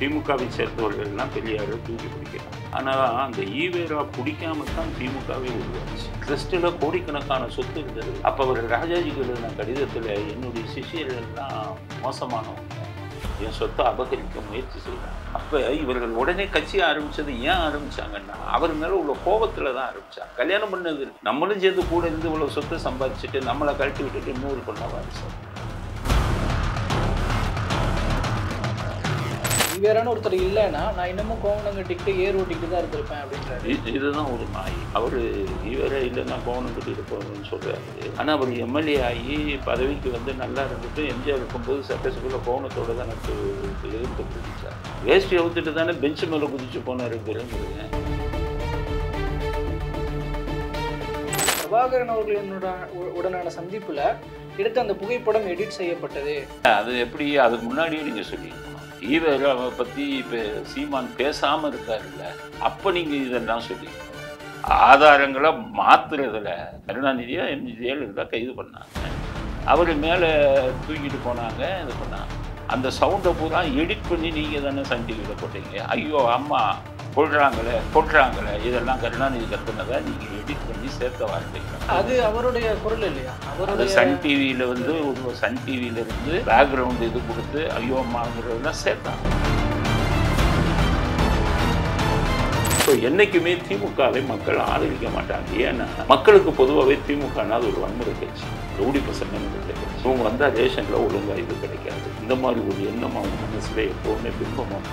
திமுகவை சேர்ந்தவர்கள்லாம் பெரியாரை தூக்கி பிடிக்கிறாங்க. ஆனால் அந்த ஈவேரா பிடிக்காம தான் திமுகவே உருவாச்சு. ட்ரஸ்ட்டில் கோடிக்கணக்கான சொத்து இருந்தது. அப்போ அவர் ராஜாஜிக்கு எழுதின கடிதத்தில் என்னுடைய சிஷியர்கள்லாம் மோசமானவங்க, என் சொத்தை அபகரிக்க முயற்சி செய்கிறாங்க. அப்போ இவர்கள் உடனே கட்சி ஆரம்பித்தது ஏன் ஆரம்பித்தாங்கன்னா அவர் மேலே உள்ள கோபத்தில் தான் ஆரம்பித்தாங்க. கல்யாணம் பண்ணது நம்மளும் சேர்ந்து கூட இருந்து இவ்வளோ சொத்தை சம்பாதிச்சுட்டு நம்மளை கழட்டி விட்டுட்டு இன்னொரு பண்ண வாரிசு. ஈவேரான்னு ஒருத்தர் இல்லைன்னா நான் இன்னமும் கோவணம் கட்டிக்கிட்டு ஏர் ஓட்டிக்கிட்டு தான் இருந்திருப்பேன் அப்படின்றாரு. இதுதான் ஒரு நாய். அவர் ஈவேரா இல்லைன்னா கோவணம் கட்டிட்டு போகணும்னு சொல்கிறாரு. ஆனால் அவர் எம்எல்ஏ ஆகி பதவிக்கு வந்து நல்லா இருந்துட்டு எம்ஜிஆர் இருக்கும்போது சட்டசபையில் கோவணத்தோடு தான் எனக்கு எதிர்த்து பிடிச்சார். வேஷ்டி அவுத்துட்டு தானே பெஞ்சு மேலே குதிச்சு போனார் பெருங்குதுங்க. பிரபாகரன் அவர்களினோட உடனான சந்திப்பில் எடுத்து அந்த புகைப்படம் எடிட் செய்யப்பட்டது. அது எப்படி அதுக்கு முன்னாடியே நீங்கள் சொல்லியிருக்கணும். ஈவேராவை பற்றி இப்போ சீமான் பேசாமல் இருக்காருல்ல, அப்போ நீங்கள் இதெல்லாம் சொல்லியிருக்கணும். ஆதாரங்களை மாற்றுறதுல கருணாநிதியா ஜெயலலிதா கைது பண்ணாங்க. அவர் மேலே தூக்கிட்டு போனாங்க. இது பண்ணாங்க. அந்த சவுண்டை பூரா எடிட் பண்ணி நீங்கள் தானே சன் டிவியில் போட்டீங்க. ஐயோ அம்மா கொள்றாங்களே இதெல்லாம் கருணாநிதி கற்றுனதை நீங்கள் எடிட் பண்ணி சேர்த்த வார்த்தைங்க. அது அவருடைய குரல் இல்லையா? அவருடைய சன் டிவியில் வந்து ஒரு சன் டிவியில இருந்து பேக்ரவுண்ட் இது கொடுத்து ஐயோ அம்மாங்கிறதெல்லாம் சேர்த்தாங்க. ஸோ என்றைக்குமே திமுகவை மக்கள் ஆதரிக்க மாட்டாங்க. ஏன்னா மக்களுக்கு பொதுவாகவே திமுகனா அது ஒரு வன்முறை கட்சி, ரவுடி பசங்க கட்சி. இவங்க வந்தால் ரேஷனில் ஒழுங்காக இது கிடைக்காது. இந்த மாதிரி ஒரு எண்ணம் அவங்க மனசில் எப்போவுமே பிம்பமாக.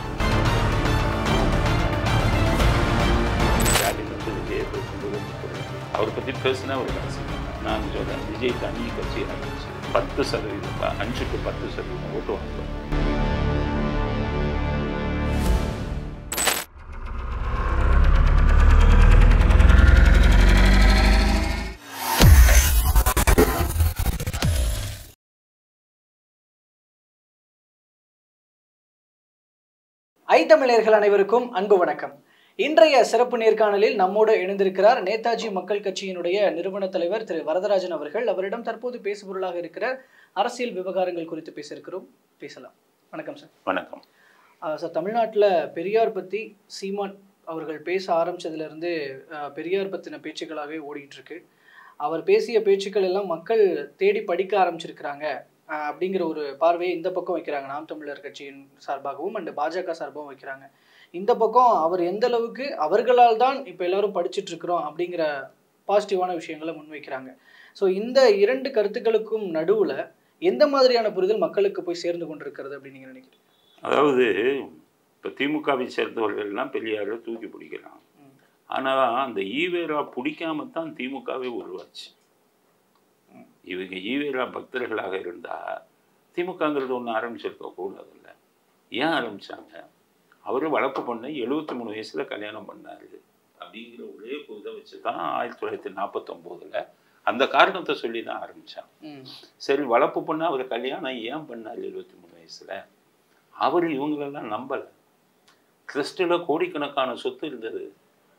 அவரை பற்றி பேசினா ஒரு காசு. நான் சொல்கிறேன், விஜய் தனி கட்சி ஆரம்பிச்சு 10%, 5 to 10% ஓட்டு வாங்குவோம். தமிழர்கள் அனைவருக்கும் அன்பு வணக்கம். இன்றைய சிறப்பு நேர்காணலில் நம்மோடு இணைந்திருக்கிறார் நேதாஜி மக்கள் கட்சியினுடைய நிறுவன தலைவர் திரு வரதராஜன் அவர்கள். அவரிடம் தற்போது பேசுபொருளாக இருக்கிற அரசியல் விவகாரங்கள் குறித்து பேசலாம். வணக்கம் சார். வணக்கம் சார். தமிழ்நாட்டில் பெரியார் பற்றி சீமான் அவர்கள் பேச ஆரம்பித்ததுலேருந்து பெரியார் பற்றின பேச்சுக்களாகவே ஓடிட்டு இருக்கு. அவர் பேசிய பேச்சுக்கள் எல்லாம் மக்கள் தேடி படிக்க ஆரம்பிச்சிருக்கிறாங்க அப்படிங்கிற ஒரு பார்வையை இந்த பக்கம் வைக்கிறாங்க. நாம் தமிழர் கட்சியின் சார்பாகவும் அண்ட் பாஜக சார்பாகவும் வைக்கிறாங்க. இந்த பக்கம் அவர் எந்த அளவுக்கு அவர்களால் தான் இப்போ எல்லாரும் படிச்சுட்டு இருக்கிறோம் அப்படிங்கிற பாசிட்டிவான விஷயங்களை முன்வைக்கிறாங்க. ஸோ இந்த இரண்டு கருத்துக்களுக்கும் நடுவில் எந்த மாதிரியான புரிதல் மக்களுக்கு போய் சேர்ந்து கொண்டிருக்கிறது அப்படின்னு நீங்கள் நினைக்கிறீங்க? அதாவது இப்போ திமுகவை சேர்ந்தவர்கள்லாம் பெரியாரை தூக்கி பிடிக்கிறாங்க. ஆனால் அந்த ஈவேரா பிடிக்காம தான் திமுகவே உருவாச்சு. இவங்க ஈவேரா பக்தர்களாக இருந்தால் திமுகங்கிறது ஒன்று ஆரம்பிச்சிருக்க கூடாதுல்ல. ஏன் ஆரம்பித்தாங்க? அவர் வளர்ப்பு பொண்ணை 73 வயசில் கல்யாணம் பண்ணார் அப்படிங்கிற ஒரே இதை வச்சு தான் 1949 அந்த காரணத்தை சொல்லி தான் ஆரம்பித்தாங்க. சரி, வளர்ப்பு பொண்ணு அவர் கல்யாணம் ஏன் பண்ணார் 73 வயசில்? அவர் இவங்களெல்லாம் நம்பலை. ட்ரஸ்ட்டில் கோடிக்கணக்கான சொத்து இருந்தது.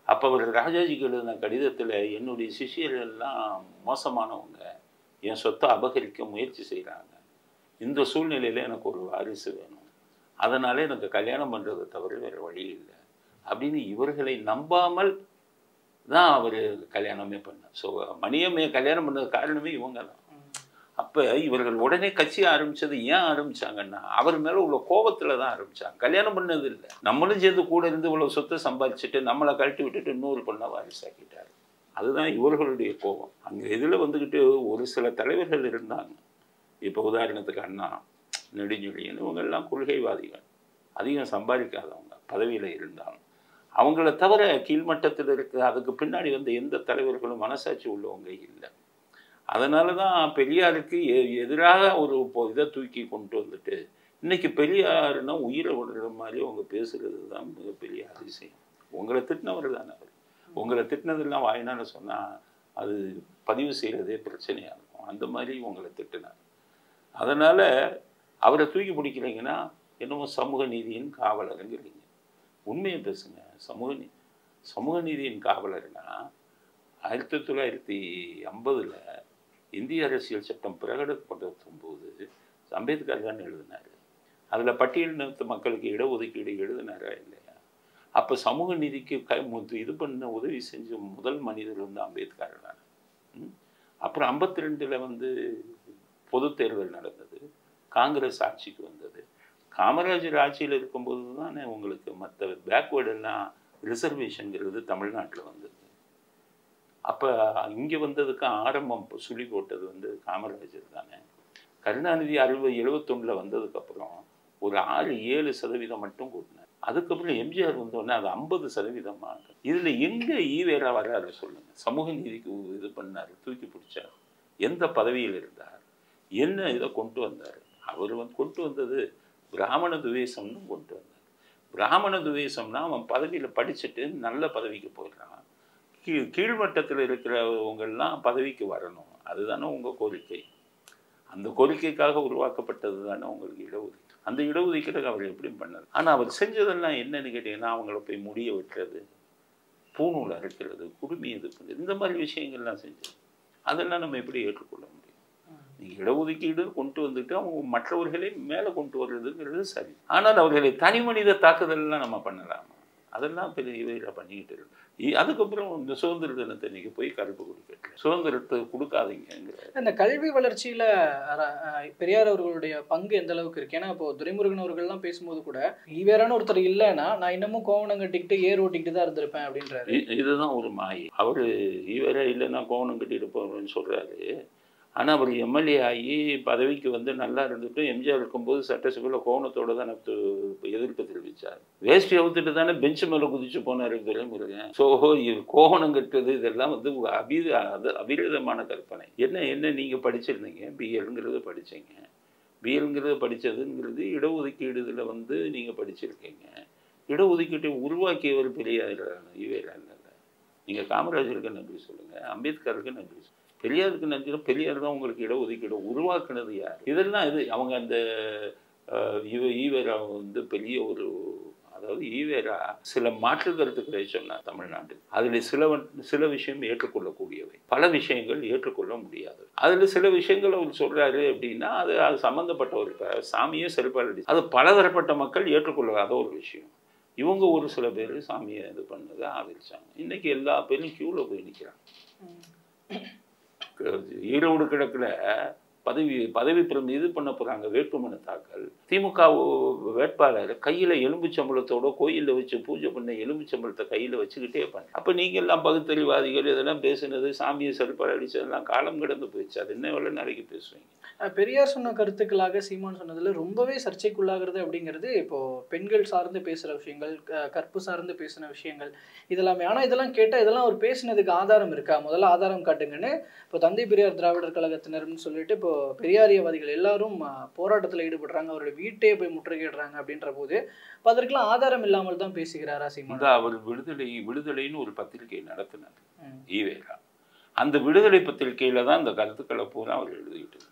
அப்போ அவர் ராஜாஜிக்கு எழுதின கடிதத்தில் என்னுடைய சிஷியர்கள்லாம் மோசமானவங்க, என் சொத்தை அபகரிக்க முயற்சி செய்கிறாங்க. இந்த சூழ்நிலையில் எனக்கு ஒரு வாரிசு வேணும், அதனால எனக்கு கல்யாணம் பண்ணுறதை தவிர வேறு வழி இல்லை அப்படின்னு இவர்களை நம்பாமல் தான் அவர் கல்யாணமே பண்ணார். ஸோ மணியம்மையை கல்யாணம் பண்ணது காரணமே இவங்க தான். அப்போ இவர்கள் உடனே கட்சி ஆரம்பித்தது ஏன் ஆரம்பித்தாங்கன்னா அவர் மேலே உள்ள கோபத்தில் தான் ஆரம்பித்தாங்க. கல்யாணம் பண்ணது இல்லை. நம்மளும் சேர்ந்து கூட இருந்து இவ்வளோ சொத்தை சம்பாதிச்சுட்டு நம்மளை கழட்டி விட்டுட்டு இன்னொரு பொண்ணை வாரிசாக்கிட்டார். அதுதான் இவர்களுடைய கோபம். அங்கே இதில் வந்துக்கிட்டு ஒரு சில தலைவர்கள் இருந்தாங்க. இப்போ உதாரணத்துக்கு அண்ணா, நெடுஞ்செழியன், இவங்கெல்லாம் கொள்கைவாதிகள், அதிகம் சம்பாதிக்காதவங்க, பதவியில் இருந்தாங்க. அவங்கள தவிர கீழ்மட்டத்தில் இருக்க அதுக்கு பின்னாடி வந்து எந்த தலைவர்களும் மனசாட்சி உள்ளவங்க இல்லை. அதனால தான் பெரியாருக்கு எதிராக ஒரு இதை தூக்கி கொண்டு வந்துட்டு இன்றைக்கி பெரியாருன்னா உயிரை விடுற மாதிரி அவங்க பேசுகிறது தான் மிகப்பெரிய அதிசயம். உங்களை திட்டினவர் தானே அவர். உங்களை திட்டினதெல்லாம் வாயினான்னு சொன்னால் அது பதிவு செய்கிறதே பிரச்சனையாக இருக்கும். அந்த மாதிரி உங்களை திட்டினார். அதனால் அவரை தூக்கி பிடிக்கிறீங்கன்னா என்னமோ சமூக நீதியின் காவலருங்கிறீங்க. உண்மையை பேசுங்க. சமூக நீதியின் காவலர்னா 1950 இந்திய அரசியல் சட்டம் பிரகடனப்படுத்தும் போது அம்பேத்கர் தான் எழுதினார். அதில் பட்டியலினத்து மக்களுக்கு இடஒதுக்கீடு எழுதினாரா இல்லையா? அப்போ சமூக நீதிக்கு இது பண்ண உதவி செஞ்ச முதல் மனிதர் வந்து அம்பேத்கர் தான். அப்புறம் 52 வந்து பொது தேர்தல் நடந்தது, காங்கிரஸ் ஆட்சிக்கு வந்தது. காமராஜர் ஆட்சியில் இருக்கும்போது தானே உங்களுக்கு மற்ற பேக்வேர்டெல்லாம் ரிசர்வேஷனுங்கிறது தமிழ்நாட்டில் வந்தது. அப்போ இங்கே வந்ததுக்கு ஆரம்பம் சுழி போட்டது வந்து காமராஜர் தானே. கருணாநிதி 71 வந்ததுக்கப்புறம் ஒரு 6-7% மட்டும் கூட்டினார். அதுக்கப்புறம் எம்ஜிஆர் வந்தோடனே அது 50%. இதில் எங்கே ஈவேரா வராரு சொல்லுங்கள்? சமூக நீதிக்கு இது பண்ணார், தூக்கி பிடிச்சார். எந்த பதவியில் இருந்தார், என்ன இதை கொண்டு வந்தார்? அவர் கொண்டு வந்தது பிராமண துவேஷம்னு கொண்டு வந்தார். பிராமண துவேஷம்னா அவன் பதவியில் படிச்சுட்டு நல்ல பதவிக்கு போயிடறான். கீழ்மட்டத்தில் இருக்கிறவங்கெல்லாம் பதவிக்கு வரணும், அதுதானே உங்கள் கோரிக்கை. அந்த கோரிக்கைக்காக உருவாக்கப்பட்டது தானே உங்களுக்கு இடஒதுக்கீடு. அந்த இடஒதுக்கீடு அவர் எப்படி பண்ணார்? ஆனால் அவர் செஞ்சதெல்லாம் என்னன்னு கேட்டிங்கன்னா, அவங்கள போய் முடிய வெட்டுறது, பூநூல் அரைக்கிறது, குடுமி இது பண்ணுறது, இந்த மாதிரி விஷயங்கள்லாம் செஞ்சது. அதெல்லாம் நம்ம எப்படி ஏற்றுக்கொள்ள முடியும்? நீங்கள் இடஒதுக்கீடு கொண்டு வந்துட்டு அவங்க மற்றவர்களை மேலே கொண்டு வர்றதுங்கிறது சரி. ஆனால் அவர்களை தனி மனித தாக்குதல்லாம் நம்ம பண்ணலாமா? அதெல்லாம் பெரிய இவையில் பண்ணிக்கிட்டு இருக்கு. அதுக்கப்புறம் இந்த சுதந்திர தினத்தை இன்னைக்கு போய் கருப்பு கொடுக்கல, சுதந்திரத்தை கொடுக்காதீங்கிற. இந்த கல்வி வளர்ச்சியில் பெரியார் அவர்களுடைய பங்கு எந்த அளவுக்கு இருக்கு? ஏன்னா இப்போ துரைமுருகன் அவர்கள்லாம் பேசும்போது கூட ஈவேரான ஒருத்தர் இல்லைன்னா நான் இன்னமும் கோவணம் கட்டிக்கிட்டு ஏர் ஓட்டிக்கிட்டு தான் இருந்திருப்பேன் அப்படின்றாரு. இதுதான் ஒரு மாயை. அவர் ஈவேரா இல்லைன்னா கோவணம் கட்டிட்டு போகிறேன்னு சொல்கிறாரு. ஆனால் அவர் எம்எல்ஏ ஆகி பதவிக்கு வந்து நல்லா இருந்துட்டு எம்ஜிஆர் இருக்கும்போது சட்டசபையில் கோவணத்தோடு தான் எதிர்ப்பு தெரிவித்தார். வேஷ்டி அவுத்துட்டு தானே பெஞ்சு மேலே குதிச்சு போனார் துரைமுருகன். ஸோ கோவணம் கட்டுறது இதெல்லாம் வந்து அபிரதமான கற்பனை. என்ன நீங்கள் படிச்சிருந்தீங்க, பிஎல்ங்கிறது படித்தீங்க. பிஎல்ங்கிறது படித்ததுங்கிறது இடஒதுக்கீடு இதில் வந்து நீங்கள் படிச்சிருக்கீங்க. இடஒதுக்கீட்டை உருவாக்கியவர் பெரியார் ஈவேரா இல்லை. நீங்கள் காமராஜருக்கு நன்றி சொல்லுங்கள், அம்பேத்கருக்கு நன்றி சொல்லுங்கள். பெரியாருக்கு நன்றி. பெரியார் தான் உங்களுக்கு இடஒதுக்கீடு உருவாக்குனது யார்? இதெல்லாம் இது அவங்க அந்த ஈவேரா வந்து பெரிய ஒரு, அதாவது ஈவேரா சில மாற்று கருத்துக்களை சொன்னார் தமிழ்நாட்டில். அதில் சில விஷயம் ஏற்றுக்கொள்ளக்கூடியவை, பல விஷயங்கள் ஏற்றுக்கொள்ள முடியாது. அதில் சில விஷயங்கள் அவர் சொல்கிறாரு அப்படின்னா அது சம்மந்தப்பட்டவர். இப்போ சாமியே செருப்பாலடி, அது பலதரப்பட்ட மக்கள் ஏற்றுக்கொள்ளாத ஒரு விஷயம். இவங்க ஒரு சில பேர் சாமியை இது பண்ணதை ஆதரிச்சாங்க. இன்றைக்கி எல்லா பேரும் க்யூவில் போய் நிற்கிறாங்க. ஈரோடு கிழக்கில் பதவி இது பண்ண போகிறாங்க, வேட்புமனு தாக்கல். திமுக வேட்பாளர் கையில் எலும்புச்சம்பளத்தோட கோயிலில் வச்சு பூஜை பண்ண எலும்புச்சம்பளத்தை கையில் வச்சுக்கிட்டே இருப்பாங்க. அப்போ நீங்கள் எல்லாம் பகுத்தறிவாதிகள் இதெல்லாம் பேசுனது, சாமியை செருப்பால் அடித்ததெல்லாம் காலம் கடந்து போயிடுச்சு. அது என்ன எவ்வளோ நாளைக்கு பேசுவீங்க? பெரியார் சொன்ன கருத்துக்களாக சீமான் சொன்னதுல ரொம்பவே சர்ச்சைக்குள்ளாகிறது அப்படிங்கிறது இப்போ பெண்கள் சார்ந்து பேசுகிற விஷயங்கள், கற்பு சார்ந்து பேசின விஷயங்கள் இதெல்லாமே. ஆனால் இதெல்லாம் கேட்டால் இதெல்லாம் அவர் பேசினதுக்கு ஆதாரம் இருக்கா? முதல்ல ஆதாரம் காட்டுங்கன்னு இப்போ தந்தை பெரியார் திராவிடர் கழகத்தினர்னு சொல்லிட்டு இப்போ பெரியாரியவாதிகள் எல்லாரும் போராட்டத்தில் ஈடுபடுறாங்க, அவருடைய வீட்டையே போய் முற்றுகையிடுறாங்க அப்படின்ற போது அதற்கெல்லாம் ஆதாரம் இல்லாமல் தான் பேசுகிறாரா சீமான்? அவர் விடுதலைன்னு ஒரு பத்திரிகை நடத்தினார் ஈவேரா. அந்த விடுதலை பத்திரிகையில் தான் இந்த கருத்துக்களை பூரா அவர் எழுதிட்டு இருந்தார்.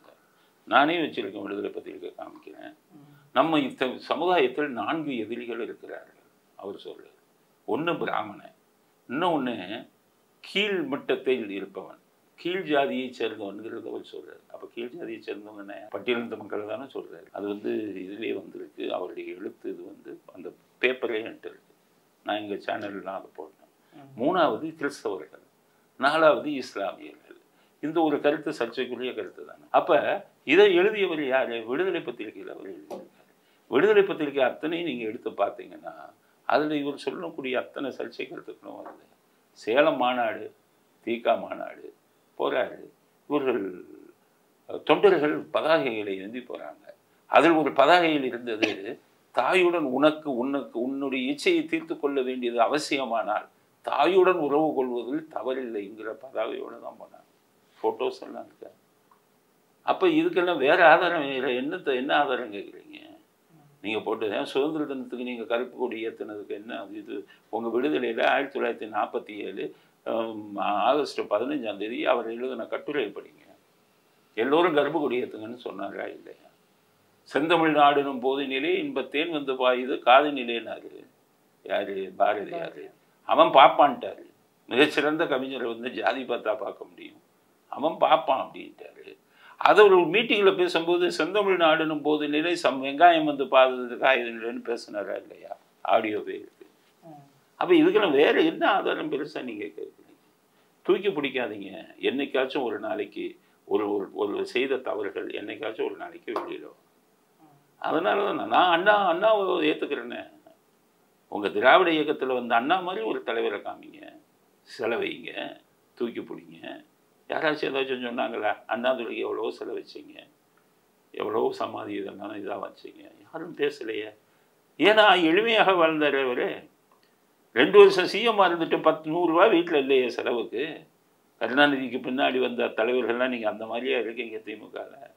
நானே வச்சிருக்கேன், விடுதலை பத்திரிகை காமிக்கிறேன். நம்ம சமுதாயத்தில் 4 எதிரிகள் இருக்கிறார்கள் அவர் சொல்றார். ஒன்று பிராமணன், இன்னொன்று கீழ் மட்டத்தில் இருப்பவன், கீழ் ஜாதியை சேர்ந்தவன்கிறது அவர் சொல்றாரு. அப்போ கீழ் ஜாதியை சேர்ந்தவங்க பட்டியலினத்த மக்கள் தானே சொல்றாரு. அது வந்து இதுலேயே வந்திருக்கு, அவருடைய எழுத்து இது வந்து அந்த பேப்பரே என்கிட்ட இருக்கு. நான் எங்கள் சேனல்லாம் அதை போட்டேன். 3வது கிறிஸ்தவர்கள், 4வது இஸ்லாமியர்கள். இந்த ஒரு கருத்து சர்ச்சைக்குரிய கருத்து தானே. அப்போ இதை எழுதியவர் யார்? விடுதலை பத்திரிகையில் அவர் எழுதியிருக்காரு. விடுதலை பத்திரிகை அத்தனையும் நீங்கள் எடுத்து பார்த்தீங்கன்னா அதில் இவர் சொல்லக்கூடிய அத்தனை சர்ச்சை கருத்துக்களும் வருது. சேலம் மாநாடு, தீகா மாநாடு போகிறாரு, இவர்கள் தொண்டர்கள் பதாகைகளை ஏந்தி போகிறாங்க. அதில் ஒரு பதாகையில் இருந்தது, தாயுடன் உன்னுடைய இச்சையை தீர்த்து கொள்ள வேண்டியது அவசியமானால் தாயுடன் உறவு கொள்வதில் தவறில்லைங்கிற பதாகையோடு தான் போனாங்க. ஃபோட்டோஸ் எல்லாம் இருக்கா? அப்போ இதுக்கெல்லாம் வேறு ஆதாரம் இல்லை. என்ன ஆதாரம் கேட்குறீங்க நீங்கள்? போட்டு சுதந்திர தினத்துக்கு நீங்கள் கருப்பு கொடி ஏற்றினதுக்கு என்ன அது? இது உங்கள் விடுதலையில் 1947 ஆகஸ்ட் 15ஆம் தேதி அவர் எழுதின கட்டுரை படிங்க. எல்லோரும் கருப்பு கொடி ஏற்றுங்கன்னு சொன்னாரா இல்லையா? செந்தமிழ்நாடுனும் போதினிலே இன்பத்தேன் வந்து பாயுது காதினிலேனாரு யார்? பாரதியார். அவன் பாப்பான்ட்டாரு. மிகச்சிறந்த கவிஞரை வந்து ஜாதி பார்த்தா பார்க்க முடியும், அவன் பார்ப்பான் அப்படின்ட்டாரு. அதை ஒரு மீட்டிங்கில் பேசும்போது செந்தமிழ் நாடுனும் போது நிலை வெங்காயம் வந்து பாதுகாத்து காயுதுன்னு பேசினாரா இல்லையா? ஆடியோவே இருக்கு. அப்போ இதுக்கெல்லாம் வேற என்ன ஆதாரம் பெருசாக நீங்கள் கேட்குறீங்க? தூக்கி பிடிக்காதீங்க. என்னைக்காச்சும் ஒரு நாளைக்கு ஒரு செய்த தவறுகள் என்னைக்காச்சும் ஒரு நாளைக்கு வெளியிடும். அதனால தான் நான் அண்ணாவை ஏற்றுக்கிறேன்னு. உங்கள் திராவிட இயக்கத்தில் வந்து அண்ணா மாதிரி ஒரு தலைவரை காமிங்க, செலவைங்க, தூக்கி பிடிங்க. யாராச்சும் ஏதாச்சும் சொன்னாங்களா? அண்ணாதுரைக்கு எவ்வளோ செலவச்சிங்க, எவ்வளோ சமாதி இதெல்லாம் இதாக வச்சிங்க, யாரும் பேசலையே. ஏன்னா எளிமையாக வாழ்ந்தார் அவர். 2 வருஷம் சிஎம்மாக இருந்துட்டு 100 ரூபா வீட்டில் இல்லையே செலவுக்கு. கருணாநிதிக்கு பின்னாடி வந்த தலைவர்கள்லாம் நீங்கள் அந்த மாதிரியா இருக்கீங்க திமுகவில்.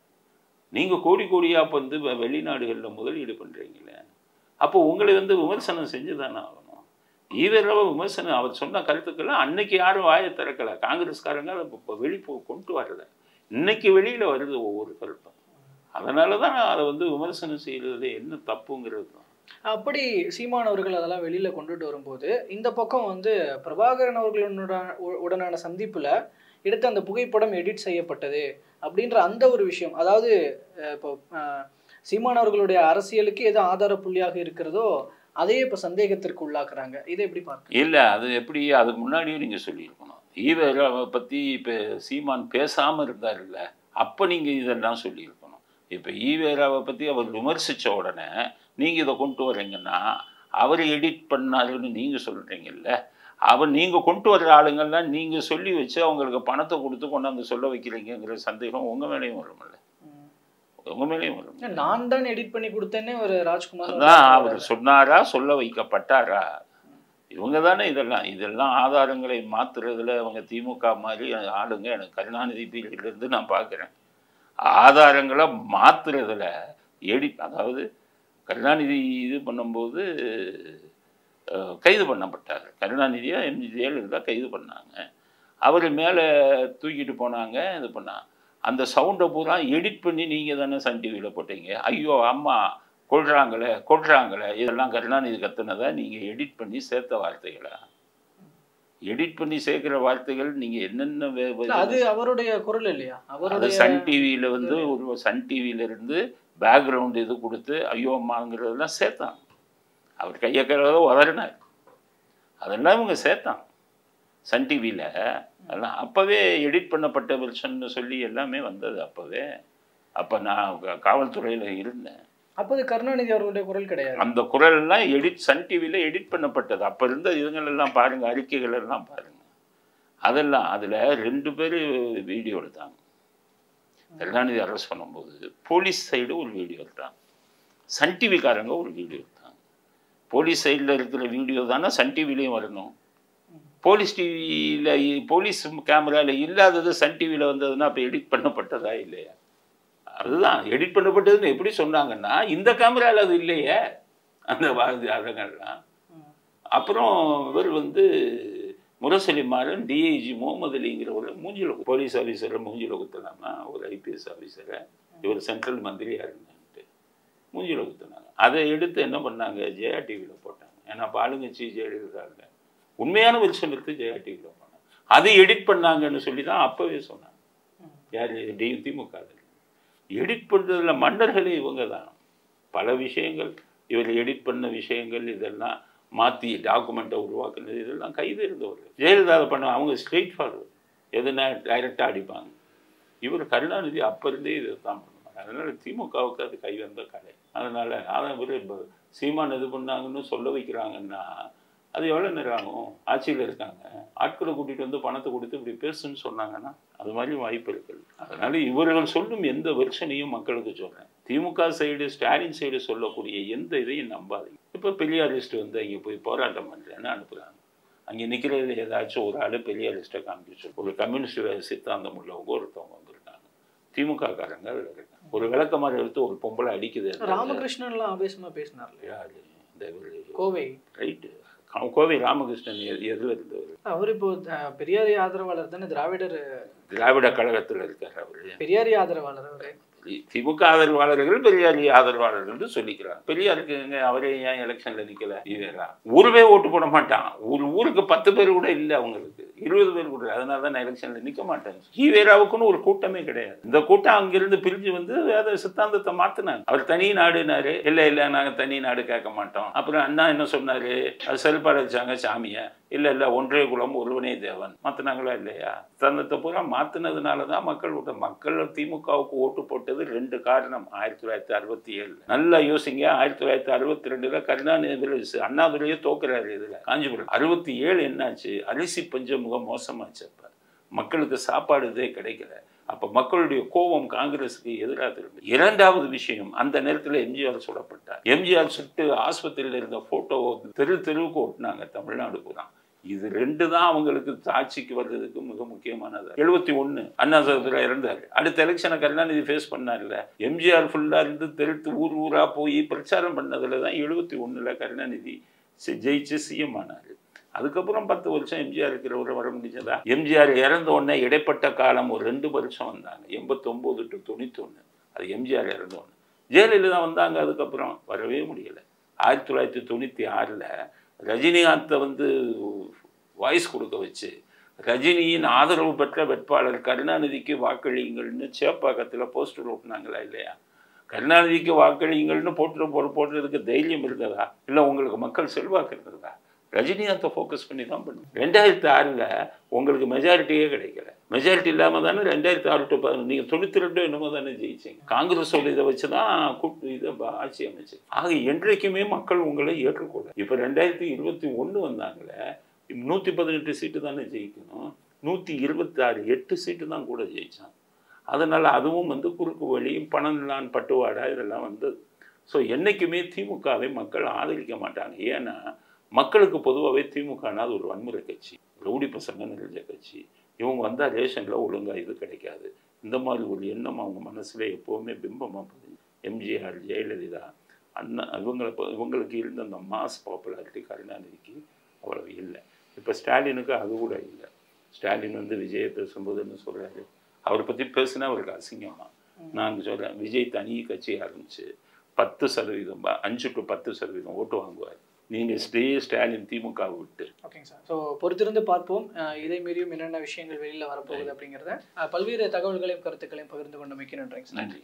நீங்கள் கோடியாக வந்து வெளிநாடுகளில் முதலீடு பண்ணுறீங்களே. அப்போ உங்களை வந்து விமர்சனம் செஞ்சு தானே ஆகணும். ஈவராவை விமர்சனம் அவர் சொன்ன கருத்துக்கெல்லாம் அன்னைக்கு யாரும் வாயை திறக்கலை. காங்கிரஸ்காரங்க அதை இப்போ கொண்டு வரல. இன்னைக்கு வெளியில் வருது ஒவ்வொரு கருத்தும். அதனால தான் அதை வந்து விமர்சனம் செய்கிறது என்ன தப்புங்கிறது தான். அப்படி சீமான் அவர்கள் அதெல்லாம் வெளியில கொண்டுட்டு வரும்போது இந்த பக்கம் வந்து பிரபாகரன் அவர்களுடனான சந்திப்புல எடுத்த அந்த புகைப்படம் எடிட் செய்யப்பட்டது அப்படின்ற அந்த ஒரு விஷயம், அதாவது இப்போ சீமான் அவர்களுடைய அரசியலுக்கு எது ஆதார புள்ளியாக இருக்கிறதோ அதையே இப்போ சந்தேகத்திற்கு உள்ளாக்குறாங்க. இதை எப்படி பார்க்க? இல்லை, அது எப்படி அதுக்கு முன்னாடியே நீங்கள் சொல்லியிருக்கணும். ஈவேராவை பற்றி இப்போ சீமான் பேசாமல் இருந்தார் இல்லை, அப்போ நீங்கள் இதெல்லாம் சொல்லியிருக்கணும். இப்போ ஈவேராவை பற்றி அவர் விமர்சித்த உடனே நீங்கள் இதை கொண்டு வரீங்கன்னா அவர் எடிட் பண்ணாருன்னு நீங்கள் சொல்கிறீங்கல்ல. நீங்கள் கொண்டு வர்ற ஆளுங்கள்லாம் நீங்கள் சொல்லி வச்சு அவங்களுக்கு பணத்தை கொடுத்து கொண்டாந்து சொல்ல வைக்கிறீங்கிற சந்தேகம் உங்கள் மேலேயும் வரும்ல. உங்கள் மேலேயும் வரும். நான் தான் எடிட் பண்ணி கொடுத்தேன்னே ஒரு ராஜ்குமார் தான் அவர் சொன்னாரா, சொல்ல வைக்கப்பட்டாரா? இவங்க தானே இதெல்லாம் ஆதாரங்களை மாற்றுறதுல அவங்க திமுக மாதிரி ஆளுங்க எனக்கு கருணாநிதி பீரியட்லேருந்து நான் பார்க்குறேன். ஆதாரங்களை மாற்றுறதுல அதாவது கருணாநிதி இது பண்ணும்போது கைது பண்ணப்பட்டார். கருணாநிதியா ஜெயலலிதா கைது பண்ணாங்க. அவர் மேலே தூக்கிட்டு போனாங்க, இது பண்ணாங்க. அந்த சவுண்டை பூரா எடிட் பண்ணி நீங்கள் தானே சன் டிவியில் போட்டீங்க. ஐயோ அம்மா கொள்றாங்களே இதெல்லாம் கருணாநிதி கத்துனதா? நீங்கள் எடிட் பண்ணி சேர்த்த வார்த்தைகளா? எடிட் பண்ணி சேர்க்கிற வார்த்தைகள் நீங்கள் என்னென்ன அது அவருடைய குரல் இல்லையா? அது சன் டிவியில் வந்து ஒரு சன் டிவியிலிருந்து பேக்ரவுண்ட் இது கொடுத்து ஐயோ அம்மாங்கிறதெல்லாம் சேர்த்தாங்க. அவர் கையக்கிறத உதறினார். அதெல்லாம் இவங்க சேர்த்தாங்க சன் டிவியில். அதெல்லாம் அப்போவே எடிட் பண்ணப்பட்ட வெர்ஷன்னு சொல்லி எல்லாமே வந்தது அப்போவே. அப்போ நான் காவல்துறையில் இருந்தேன். அப்போது கருணாநிதி அவர்களுடைய குரல் கிடையாது. அந்த குரல்லாம் சன் டிவியில் எடிட் பண்ணப்பட்டது. அப்போ இருந்த இதுங்களெல்லாம் பாருங்கள், அறிக்கைகள் எல்லாம் பாருங்கள். அதெல்லாம் அதில் 2 பேர் வீடியோ எடுத்தாங்க. கருணாநிதி அரெஸ்ட் பண்ணும்போது போலீஸ் சைடு ஒரு வீடியோ எடுத்தாங்க, சன் டிவிக்காரங்க ஒரு வீடியோ எடுத்தாங்க. போலீஸ் சைடில் இருக்கிற வீடியோ தானே சன் டிவிலையும் வரணும். போலீஸ் டிவியில் போலீஸ் கேமராவில் இல்லாதது சன் டிவியில் வந்ததுன்னா அப்போ எடிட் பண்ணப்பட்டதா இல்லையா? அதுதான் எடிட் பண்ணப்பட்டதுன்னு எப்படி சொன்னாங்கன்னா இந்த கேமராவில் அது இல்லையே அந்த அதங்கள்லாம். அப்புறம் இவர் வந்து முரசொலிமாறன் டிஐஜி முகமது அலிங்கிறவர் மூஞ்சில போலீஸ் ஆஃபீஸரை மூஞ்சில குத்தலாமா? ஒரு ஐபிஎஸ் ஆஃபீஸரை, இவர் சென்ட்ரல் மந்திரியாக இருந்தான்ட்டு மூஞ்சில குத்தினாங்க. அதை எடுத்து என்ன பண்ணாங்க, ஜெயா டிவியில் போட்டாங்க. ஏன்னா ஆளுங்கட்சி ஜெயலலிதாங்க உண்மையான வெர்ஷன் எடுத்து ஜெயா டிவியில் போனாங்க. அதை எடிட் பண்ணாங்கன்னு சொல்லி தான் அப்போவே சொன்னாங்க. யார்? திமுக எடிட் பண்ணுறதுல மன்னர்களே இவங்க தான். பல விஷயங்கள் இவர் எடிட் பண்ண விஷயங்கள் இதெல்லாம் மாற்றி டாக்குமெண்ட்டை உருவாக்குனது இதெல்லாம் கைது இருந்தவர். ஜெயலலிதா பண்ண அவங்க ஸ்ட்ரெயிட் ஃபார்வர்டு, எதுனா டைரெக்டாக அடிப்பாங்க. இவர் கருணாநிதி அப்போ இருந்தே இதை தான் பண்ணுவாங்க. அதனால் திமுகவுக்கு அது கை வந்த கலை. அதனால் அதான் இவர் இப்போ சீமான் இது பண்ணாங்கன்னு சொல்ல வைக்கிறாங்கன்னா அது எவ்வளோ நேரம் ஆகும்? ஆட்சியில் இருக்காங்க, ஆட்களை கூட்டிகிட்டு வந்து பணத்தை கொடுத்து இப்படி பேசுன்னு சொன்னாங்கன்னா அது மாதிரி வாய்ப்பு இருக்குது. அதனால் இவர்கள் சொல்லும் எந்த வெர்ஷனையும் மக்களுக்கு சொல்கிறேன். திமுக சைடு ஸ்டாலின் சைடு சொல்லக்கூடிய எந்த இதையும் நம்பாதீங்க. இப்போ பெரியார் லிஸ்ட்டு வந்து அங்கே போய் போராட்டம் பண்ணுறேன்னு அனுப்புகிறாங்க. அங்கே நிற்கிறதுல ஏதாச்சும் ஒரு ஆள் பெரியார் லிஸ்ட்டை காமிச்சு ஒரு கம்யூனிஸ்ட் சித்தாந்தம் உள்ளவங்க ஒருத்தவங்க வந்திருக்காங்க. திமுக காரங்க அதில் இருக்காங்க. ஒரு விளக்கமாக எடுத்து ஒரு பொம்பளை அடிக்குது. ராமகிருஷ்ணன்லாம் ஆவேசமாக பேசினார். யார்? இந்த கோவை. ரைட்டு. கோவை ராமகிருஷ்ணன் எதில் இருந்தவர்? அவர் இப்போ பெரியாரி ஆதரவாளர் தானே, திராவிட கழகத்தில் இருக்கார். அவர் பெரியாரி ஆதரவாளர். அவர் திமுக ஆதரவாளர்கள் பெரியார் ஆதரவாளர்கள் சொல்லிக்கிறார். பெரியாருக்கு அவரே ஏன் எலெக்ஷன்ல நிக்கல? ஈவேரா ஊருவே ஓட்டு போட மாட்டான். ஒரு ஊருக்கு 10 பேர் கூட இல்லை, அவங்களுக்கு 20 பேர் கூட. அதனால தான் நான் எலெக்ஷன்ல நிக்க மாட்டேன். ஈவேராவுக்குன்னு ஒரு கூட்டமே கிடையாது. இந்த கூட்டம் அங்கிருந்து பிரிஞ்சு வந்து வேத சித்தாந்தத்தை மாத்தினாங்க. அவர் தனி நாடுனாரு. இல்ல நாங்க தனி நாடு கேட்க மாட்டோம். அப்புறம் அண்ணா என்ன சொன்னாரு? அது செல்பாடு வச்சாங்க சாமிய. இல்ல ஒன்றே குலம் ஒருவனே தேவன் மாத்தினாங்களா இல்லையா? சித்தாந்தத்தை பூரா மாத்தினதுனாலதான் மக்கள் திமுகவுக்கு ஓட்டு போட்டது 2 காரணம். 1967 நல்லா யோசிங்க. 1962 கருணாநிதி அண்ணாதுரையே தோக்குறாரு. இதுல காஞ்சிபுரம் 67 என்னாச்சு? அரிசி பஞ்சம் மிக மோசமாச்சு. அப்ப மக்களுக்கு சாப்பாடுதே கிடைக்கல. அப்ப மக்களுடைய கோபம் காங்கிரஸுக்கு எதிராக திரும்ப. இரண்டாவது விஷயம், அந்த நேரத்தில் எம்ஜிஆர் சுடப்பட்டார். எம்ஜிஆர் சுட்டு ஆஸ்பத்திரியில் இருந்த போட்டோ தெருவுக்கு ஓட்டினாங்க தமிழ்நாடு பூரா. இது 2 தான் அவங்களுக்கு ஆட்சிக்கு வர்றதுக்கு மிக முக்கியமானது. 71 அண்ணா சகோதரா இறந்தாரு. அடுத்த எலெக்ஷனை கருணாநிதி ஃபேஸ் பண்ணார்ல. எம்ஜிஆர் ஃபுல்லா இருந்து தெருத்து ஊரா போய் பிரச்சாரம் பண்ணதுல தான் 71 கருணாநிதி ஜெயிச்சு சிஎம் ஆனாரு. அதுக்கப்புறம் 10 வருஷம் எம்ஜிஆர் இருக்கிறவரை வர முடிஞ்சதா? எம்ஜிஆர் இறந்த உடனே இடைப்பட்ட காலம் ஒரு 2 வருஷம் வந்தாங்க. 89 to 91. அது எம்ஜிஆர் இறந்த உடனே. ஜெயலலிதா வந்தாங்க. அதுக்கப்புறம் வரவே முடியல. 1996 ரஜினிகாந்தை வந்து வாய்ஸ் கொடுக்க வச்சு ரஜினியின் ஆதரவு பெற்ற வேட்பாளர் கருணாநிதிக்கு வாக்களிங்கள்னு சேப்பாக்கத்தில் போஸ்டர் ஓட்டினாங்களா இல்லையா? கருணாநிதிக்கு வாக்களிங்கள்னு போட்டுறதுக்கு தைரியம் இருந்ததா? இல்லை உங்களுக்கு மக்கள் செல்வாக்கு இருந்ததா? ரஜினிகாந்தை ஃபோக்கஸ் பண்ணி தான் பண்ணும். 2006 உங்களுக்கு மெஜாரிட்டியே கிடைக்கல. மெஜாரிட்டி இல்லாமல் தானே 2006 to 11 நீங்கள் 92 என்னமோ தானே ஜெயிச்சிங்க. காங்கிரஸோட இதை வச்சு தான் இதை ஆட்சி அமைச்சு. ஆக என்றைக்குமே மக்கள் உங்களை ஏற்றுக்கொள்ள. இப்போ 2021 வந்தாங்களே, 118 சீட்டு தானே ஜெயிக்கணும். 126 8 சீட்டு தான் கூட ஜெயிச்சான். அதனால் அதுவும் வந்து குறுக்கு வழி பணம் பட்டுவாடா இதெல்லாம் வந்தது. ஸோ என்றைக்குமே திமுகவை மக்கள் ஆதரிக்க மாட்டாங்க. ஏன்னா மக்களுக்கு பொதுவாகவே திமுகனா அது ஒரு வன்முறை கட்சி, ரவுடி பசங்க நிறைஞ்ச கட்சி. இவங்க வந்தால் ரேஷனில் ஒழுங்காக இது கிடைக்காது. இந்த மாதிரி ஒரு எண்ணம் அவங்க மனசில் எப்போவுமே பிம்பமாக போகுது. எம்ஜிஆர் ஜெயலலிதா அண்ணா இவங்களுக்கு இருந்த அந்த மாஸ் பாப்புலாரிட்டி கருணாநிதிக்கு அவ்வளவு இல்லை. இப்போ ஸ்டாலினுக்கு அது கூட இல்லை. ஸ்டாலின் வந்து விஜயை பேசும்போது என்ன சொல்கிறாரு? அவரை பற்றி பேசுனா அவருக்கு அசிங்கமாக. நான் சொல்கிறேன், விஜய் தனி கட்சி ஆரம்பிச்சு 10% 5 to 10% ஓட்டு வாங்குவார். நீங்கள் ஸ்டாலின் திமுகவை விட்டு. ஓகேங்க சார். ஸோ பொறுத்திருந்து பார்ப்போம். இதை மீறியும் என்னென்ன விஷயங்கள் வெளியில் வரப்போகுது அப்படிங்கிறத. பல்வேறு தகவல்களையும் கருத்துக்களையும் பகிர்ந்து கொண்டமைக்கு நன்றிங்க சார். நன்றி.